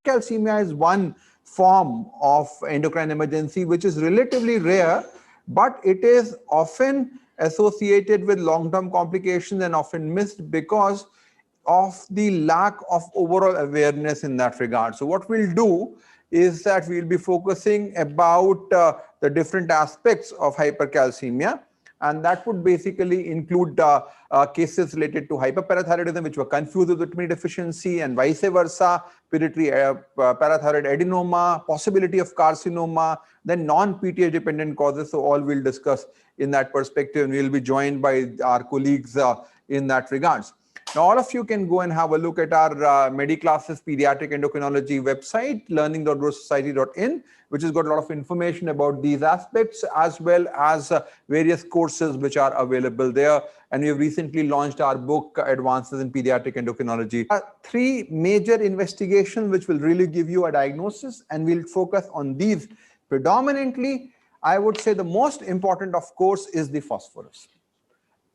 Hypercalcemia is one form of endocrine emergency which is relatively rare, but it is often associated with long-term complications and often missed because of the lack of overall awareness in that regard. So what we'll do is that we'll be focusing about the different aspects of hypercalcemia, and that would basically include cases related to hyperparathyroidism, which were confused with vitamin deficiency, and vice versa, pituitary parathyroid adenoma, possibility of carcinoma, then non-PTH dependent causes. So all we'll discuss in that perspective, and we'll be joined by our colleagues in that regards. Now, all of you can go and have a look at our MediClasses Pediatric Endocrinology website, learning.growthsociety.in, which has got a lot of information about these aspects, as well as various courses which are available there. And we have recently launched our book, Advances in Pediatric Endocrinology. Three major investigations which will really give you a diagnosis, and we'll focus on these predominantly. I would say the most important, of course, is the phosphorus.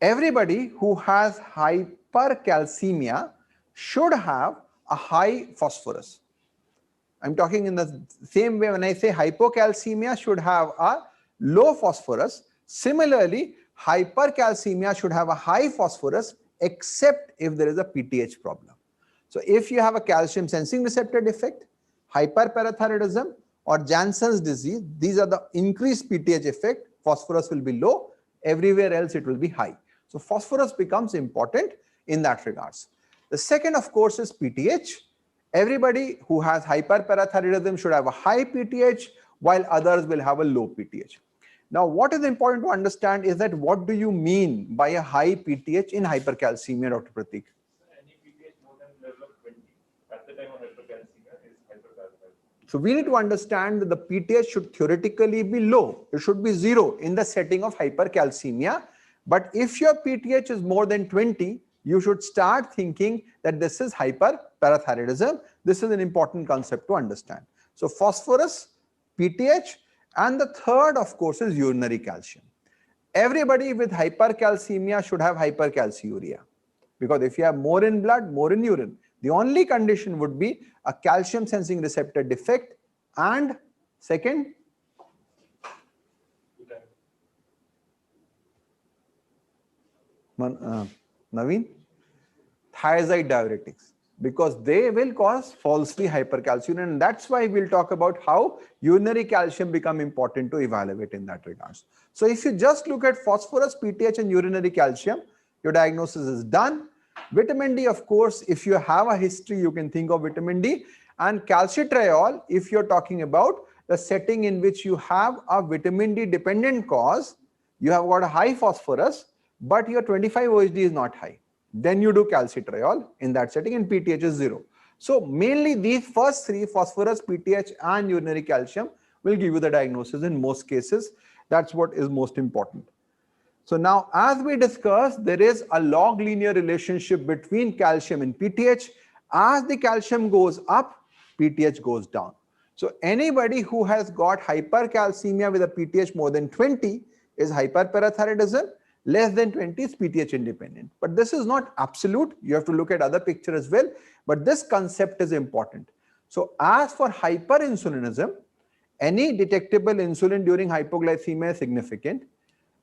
Everybody who has hypercalcemia should have a high phosphorus. I'm talking in the same way when I say hypocalcemia should have a low phosphorus. Similarly, hypercalcemia should have a high phosphorus except if there is a PTH problem. So if you have a calcium sensing receptor defect, hyperparathyroidism, or Jansen's disease, these are the increased PTH effect, phosphorus will be low. Everywhere else it will be high. So phosphorus becomes important in that regards. The second, of course, is PTH. Everybody who has hyperparathyroidism should have a high PTH, while others will have a low PTH. Now, what is important to understand is that what do you mean by a high PTH in hypercalcemia, Dr. Pratik? Any PTH more than level of 20 at the time of hypercalcemia is hyperparathyroidism. So we need to understand that the PTH should theoretically be low. It should be 0 in the setting of hypercalcemia. But if your PTH is more than 20, you should start thinking that this is hyperparathyroidism. This is an important concept to understand. So phosphorus, PTH, and the third, of course, is urinary calcium. Everybody with hypercalcemia should have hypercalciuria, because if you have more in blood, more in urine. The only condition would be a calcium sensing receptor defect, and second, Naveen, thiazide diuretics, because they will cause falsely hypercalciuria, and that's why we'll talk about how urinary calcium become important to evaluate in that regards. So if you just look at phosphorus, PTH, and urinary calcium, your diagnosis is done. Vitamin D, of course, if you have a history, you can think of vitamin D, and calcitriol, if you're talking about the setting in which you have a vitamin D dependent cause, you have got a high phosphorus, but your 25 OHD is not high. Then you do calcitriol in that setting, and PTH is 0. So mainly these first three, phosphorus, PTH, and urinary calcium, will give you the diagnosis in most cases. That's what is most important. So now, as we discussed, there is a log linear relationship between calcium and PTH. As the calcium goes up, PTH goes down. So anybody who has got hypercalcemia with a PTH more than 20 is hyperparathyroidism. Less than 20 is PTH independent. But this is not absolute. You have to look at other picture as well. But this concept is important. So as for hyperinsulinism, any detectable insulin during hypoglycemia is significant.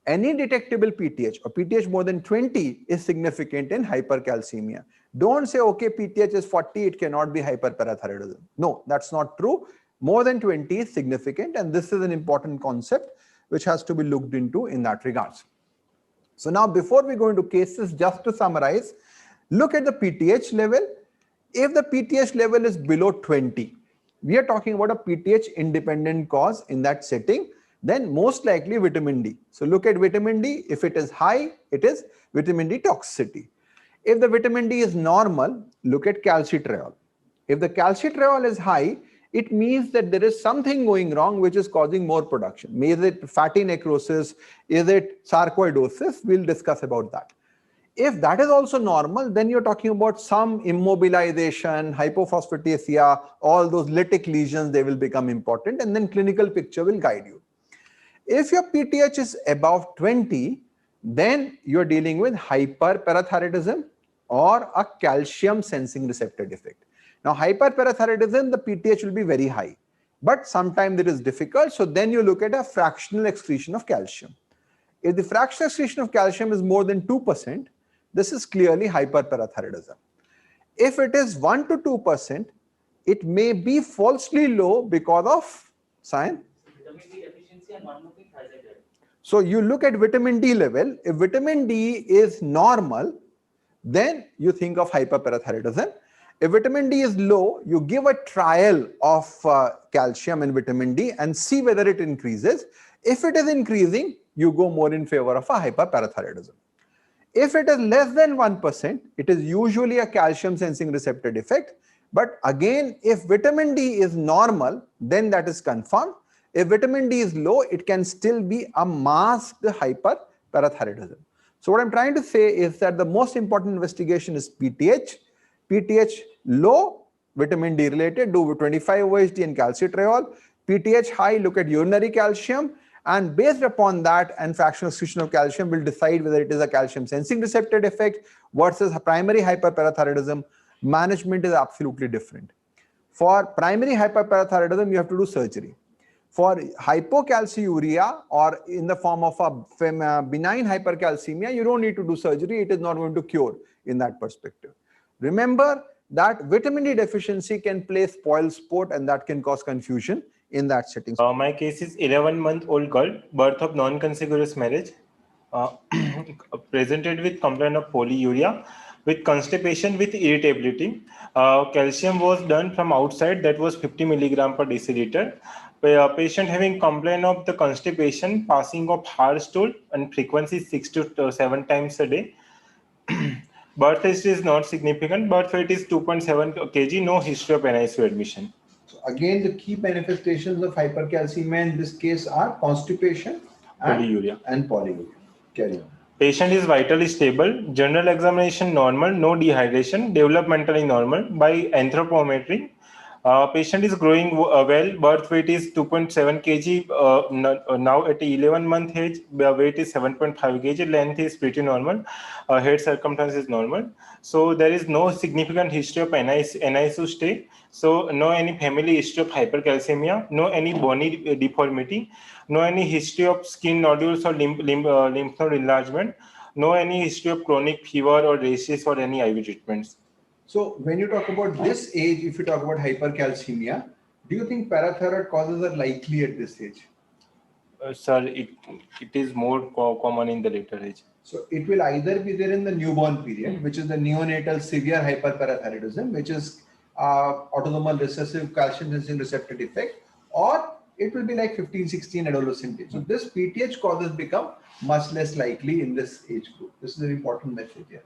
Any detectable PTH or PTH more than 20 is significant in hypercalcemia. Don't say, okay, PTH is 40, it cannot be hyperparathyroidism. No, that's not true. More than 20 is significant, and this is an important concept which has to be looked into in that regards. So now, before we go into cases, just to summarize, look at the PTH level. If the PTH level is below 20, we are talking about a PTH independent cause in that setting, then most likely vitamin D. So look at vitamin D. If it is high, it is vitamin D toxicity. If the vitamin D is normal, look at calcitriol. If the calcitriol is high, it means that there is something going wrong which is causing more production. Is it fatty necrosis? Is it sarcoidosis? We'll discuss about that. If that is also normal, then you're talking about some immobilization, hypophosphatasia, all those lytic lesions, they will become important, and then clinical picture will guide you. If your PTH is above 20, then you're dealing with hyperparathyroidism or a calcium sensing receptor defect. Now, hyperparathyroidism, the PTH will be very high, but sometimes it is difficult. So then you look at a fractional excretion of calcium. If the fractional excretion of calcium is more than 2%, this is clearly hyperparathyroidism. If it is 1 to 2%, it may be falsely low because of sign. Vitamin D deficiency and one more thing, thiazide level. So you look at vitamin D level. If vitamin D is normal, then you think of hyperparathyroidism. If vitamin D is low, you give a trial of calcium and vitamin D and see whether it increases. If it is increasing, you go more in favor of a hyperparathyroidism. If it is less than 1%, it is usually a calcium sensing receptor defect. But again, if vitamin D is normal, then that is confirmed. If vitamin D is low, it can still be a masked hyperparathyroidism. So what I'm trying to say is that the most important investigation is PTH. PTH low, vitamin D related, do 25 OHD and calcitriol. PTH high, look at urinary calcium. And based upon that and fractional excretion of calcium will decide whether it is a calcium sensing receptor defect versus a primary hyperparathyroidism. Management is absolutely different. For primary hyperparathyroidism, you have to do surgery. For hypocalciuria or in the form of a benign hypercalcemia, you don't need to do surgery. It is not going to cure in that perspective. Remember that vitamin D deficiency can play spoil sport and that can cause confusion in that setting. My case is 11-month-old girl, birth of non-contiguous marriage, presented with complaint of polyuria, with constipation with irritability. Calcium was done from outside, that was 50 milligram per deciliter. Patient having complaint of the constipation, passing of hard stool and frequency 6 to 7 times a day. Birth history is not significant. Birth weight is 2.7 kg. No history of NICU admission. So again, the key manifestations of hypercalcemia in this case are constipation and polyuria. Carry on. Patient is vitally stable. General examination normal. No dehydration. Developmentally normal by anthropometry. Patient is growing well. Birth weight is 2.7 kg. Now at 11-month age, weight is 7.5 kg. Length is pretty normal. Head circumference is normal. So there is no significant history of NICU stay. So no any family history of hypercalcemia. No any bony deformity. No any history of skin nodules or lymph node enlargement. No any history of chronic fever or rashes or any IV treatments. So when you talk about this age, if you talk about hypercalcemia, do you think parathyroid causes are likely at this age? Sir, it is more common in the later age. So it will either be there in the newborn period, which is the neonatal severe hyperparathyroidism, which is autosomal recessive calcium sensing receptor defect, or it will be like 15-16 adolescent age. So this PTH causes become much less likely in this age group. This is an important message here.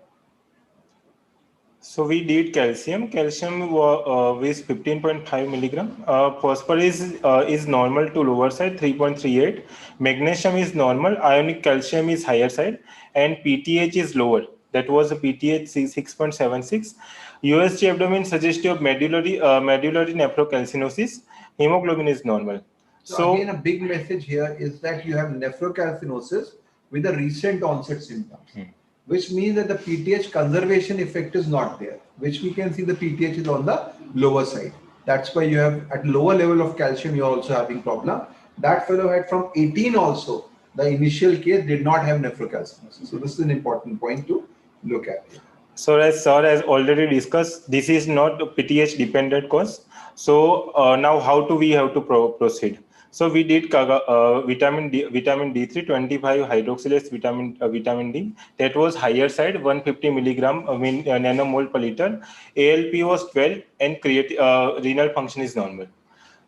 So we did calcium. Calcium weighs 15.5 milligram. Phosphorus is normal to lower side, 3.38. Magnesium is normal. Ionic calcium is higher side, and PTH is lower. That was a PTH 6.76. USG abdomen suggestive of medullary nephrocalcinosis. Hemoglobin is normal. So again, a big message here is that you have nephrocalcinosis with a recent onset symptoms. Which means that the PTH conservation effect is not there, which we can see the PTH is on the lower side. That's why you have at lower level of calcium, you're also having problem. That fellow had from 18 also, the initial case did not have nephrocalcinosis. So this is an important point to look at. So as sir has already discussed, this is not a PTH dependent cause. So now how do we have to proceed? So we did vitamin D3, 25 hydroxylase vitamin D. That was higher side, 150 milligram nanomole per liter. ALP was 12 and renal function is normal.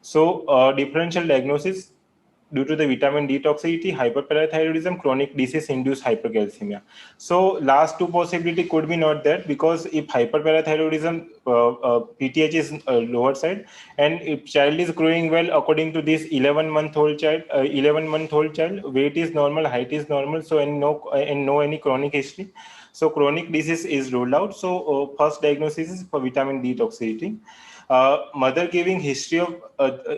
So differential diagnosis due to the vitamin D toxicity, hyperparathyroidism, chronic disease-induced hypercalcemia. So last two possibility could be not there, because if hyperparathyroidism, PTH is lower side, and if child is growing well according to this 11-month-old child, weight is normal, height is normal, so and no any chronic history. So chronic disease is ruled out. So first diagnosis is for vitamin D toxicity. Mother giving history of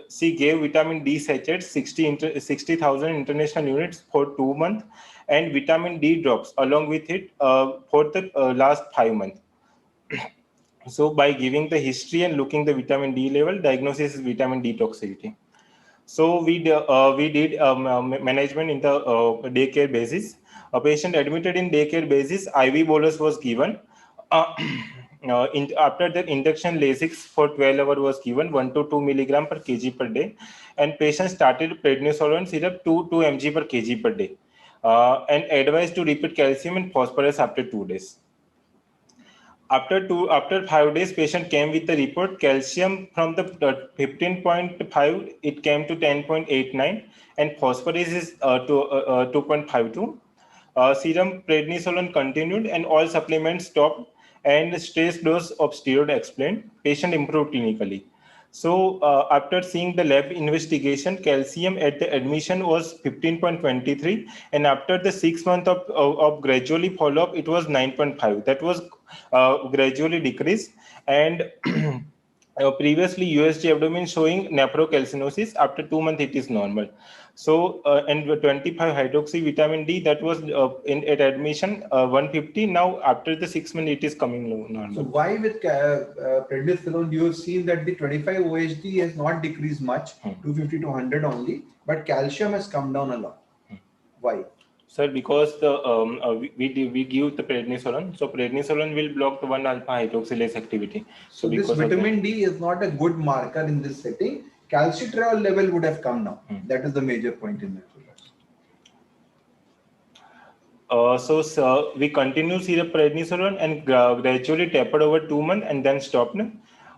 she gave vitamin D sachets 60,000 international units for 2 months, and vitamin D drops along with it for the last 5 months. So by giving the history and looking the vitamin D level, diagnosis is vitamin D toxicity. So we did management in the daycare basis. A patient admitted in daycare basis, IV bolus was given. After that, induction Lasix for 12 hours was given, 1 to 2 milligram per kg per day, and patient started prednisolone syrup 2 mg per kg per day, and advised to repeat calcium and phosphorus after 2 days. After 5 days, patient came with the report calcium from the 15.5, it came to 10.89, and phosphorus is 2.52. Serum prednisolone continued, and all supplements stopped, and stress dose of steroid explained. Patient improved clinically. So after seeing the lab investigation, calcium at the admission was 15.23, and after the 6 months of gradually follow-up, it was 9.5. That was gradually decreased, and previously USG abdomen showing nephrocalcinosis. After 2 months, it is normal. So and 25 hydroxy vitamin D, that was at admission 150. Now after the 6 months, it is coming normal. So why with prednisolone you have seen that the 25 OHD has not decreased much, 250 to 100 only, but calcium has come down a lot. Why? Sir, because the we give the prednisolone, so prednisolone will block the 1-alpha hydroxylase activity. So this vitamin D is not a good marker in this setting. Calcitriol level would have come down. That is the major point in that. So we continue syrup prednisolone and gradually tapered over 2 months and then stopped.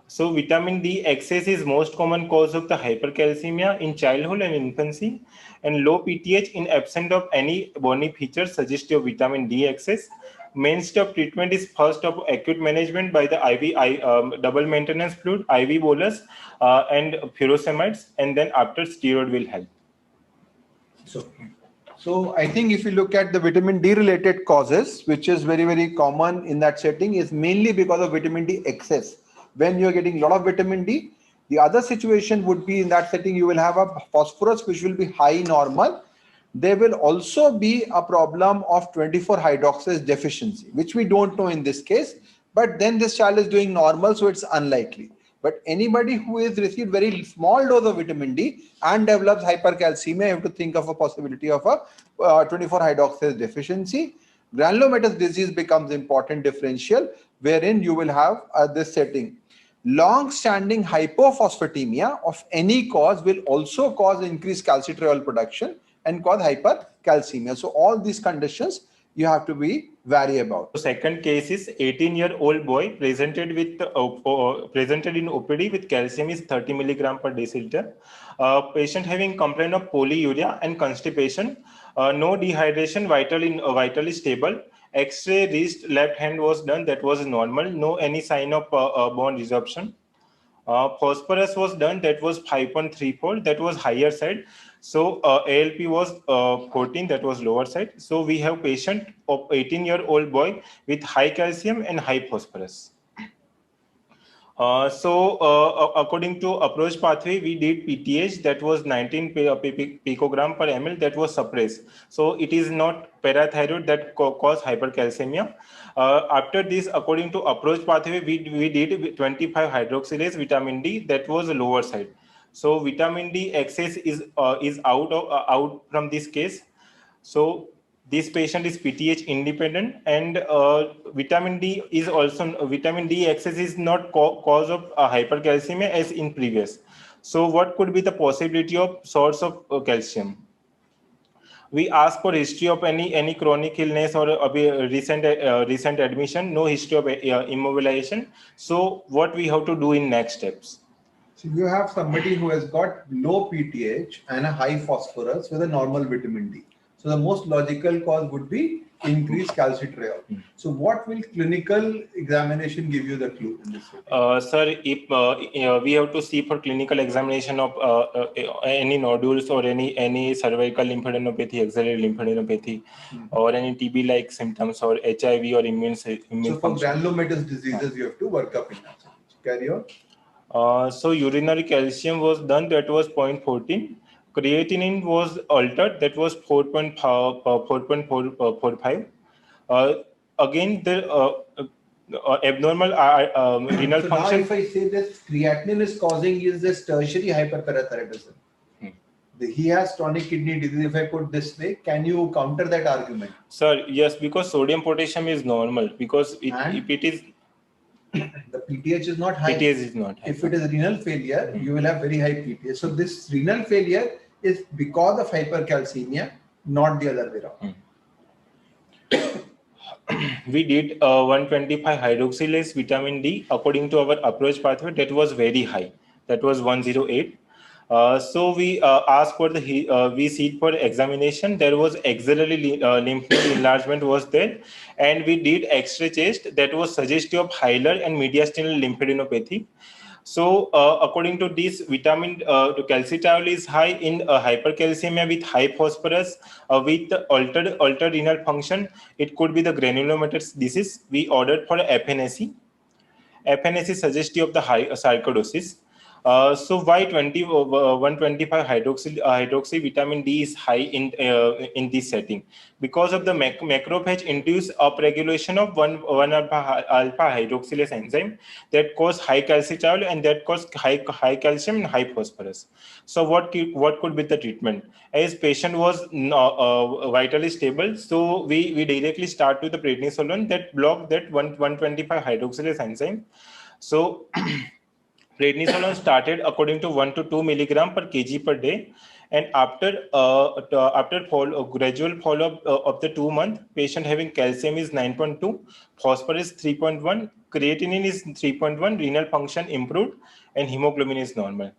So vitamin D excess is most common cause of the hypercalcemia in childhood and infancy, and low PTH in absence of any bony features suggestive of vitamin D excess. Mainstay of treatment is first of acute management by the IV double maintenance fluid, IV bolus, and furosemides, and then after steroid will help. So I think if you look at the vitamin D related causes, which is very, very common in that setting, is mainly because of vitamin D excess. When you're getting a lot of vitamin D, the other situation would be in that setting, you will have a phosphorus which will be high normal. There will also be a problem of 24 hydroxylase deficiency, which we don't know in this case, but then this child is doing normal, so it's unlikely. But anybody who has received very small dose of vitamin D and develops hypercalcemia, you have to think of a possibility of a 24 hydroxylase deficiency. Granulomatous disease becomes important differential, wherein you will have this setting. Long-standing hypophosphatemia of any cause will also cause increased calcitriol production and cause hypercalcemia. So all these conditions you have to be wary about. The second case is 18-year-old boy presented with presented in OPD with calcium is 30 milligram per deciliter. Patient having complaint of polyuria and constipation, no dehydration, vitally stable. X-ray wrist left hand was done, that was normal. No any sign of bone resorption. Phosphorus was done, that was 5.34, that was higher side. So ALP was 14, that was lower side. So we have patient of 18-year-old boy with high calcium and high phosphorus. According to approach pathway, we did PTH, that was 19 picogram per ml, that was suppressed. So it is not parathyroid that cause hypercalcemia. After this, according to approach pathway, we did 25 hydroxylase vitamin D, that was lower side. So vitamin D excess is out from this case. So this patient is PTH independent, and vitamin D is also, vitamin D excess is not cause of hypercalcemia as in previous. So what could be the possibility of source of calcium? We ask for history of any chronic illness or recent admission, no history of immobilization. So what we have to do in next steps? So you have somebody who has got low PTH and a high phosphorus with a normal vitamin D. So the most logical cause would be increased calcitriol. So what will clinical examination give you the clue in this? Sir, if we have to see for clinical examination of any nodules or any cervical lymphadenopathy, axillary lymphadenopathy, or any TB-like symptoms or HIV or immune So for granulomatous diseases, you have to work up in that. Carry on. So urinary calcium was done, that was 0.14. Creatinine was altered, that was 4.45. Again, abnormal renal So now function. if I say that creatinine is causing is this tertiary hyperparathyroidism. He has chronic kidney disease. If I put this way, can you counter that argument? Sir, yes, because sodium potassium is normal, because And? if it is The PTH is not high. PTH is not high. If it is renal failure, you will have very high PTH. So this renal failure is because of hypercalcemia, not the other way around. We did 125 hydroxylase vitamin D according to our approach pathway. That was very high. That was 108. So we asked for the we seek for examination. There was axillary lymph node enlargement was there, and we did X-ray chest that was suggestive of hilar and mediastinal lymphadenopathy. So according to this, vitamin calcitriol is high in hypercalcemia with high phosphorus with altered renal function. It could be the granulomatous disease. We ordered for FNAC. FNAC is suggestive of the high sarcoidosis. So why 125 hydroxy vitamin D is high in this setting? Because of the macrophage induced upregulation of 1 alpha hydroxylase enzyme that cause high calcitriol and that cause high calcium and high phosphorus. So what could be the treatment? As patient was vitally stable, so we directly start with the prednisolone that block that 125 hydroxylase enzyme. So prednisolone started according to 1 to 2 milligram per kg per day, and after gradual follow-up of the 2 month, patient having calcium is 9.2, phosphorus 3.1, creatinine is 3.1, renal function improved, and hemoglobin is normal.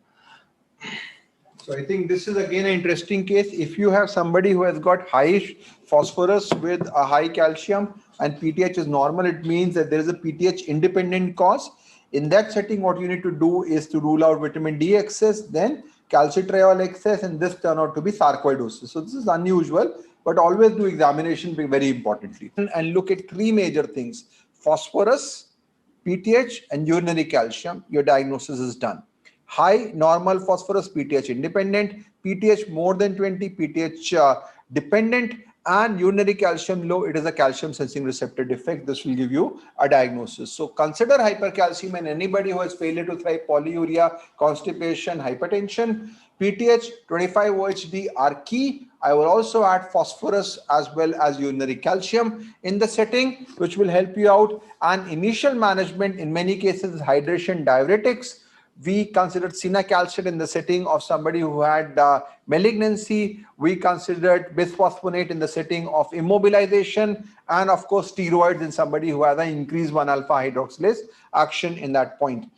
So I think this is again an interesting case. If you have somebody who has got high phosphorus with a high calcium and PTH is normal, it means that there is a PTH independent cause. In that setting, what you need to do is to rule out vitamin D excess, then calcitriol excess, and this turn out to be sarcoidosis. So this is unusual, but always do examination very importantly. And look at 3 major things: phosphorus, PTH, and urinary calcium. Your diagnosis is done. High normal phosphorus, PTH independent, PTH more than 20, PTH dependent, and urinary calcium low, it is a calcium sensing receptor defect. This will give you a diagnosis. So consider hypercalcemia in anybody who has failure to thrive, polyuria, constipation, hypertension. PTH, 25 OHD are key. I will also add phosphorus as well as urinary calcium in the setting, which will help you out. And initial management in many cases is hydration diuretics. We considered cinacalcet in the setting of somebody who had malignancy. We considered bisphosphonate in the setting of immobilization, and of course steroids in somebody who has an increased 1 alpha hydroxylase action in that point.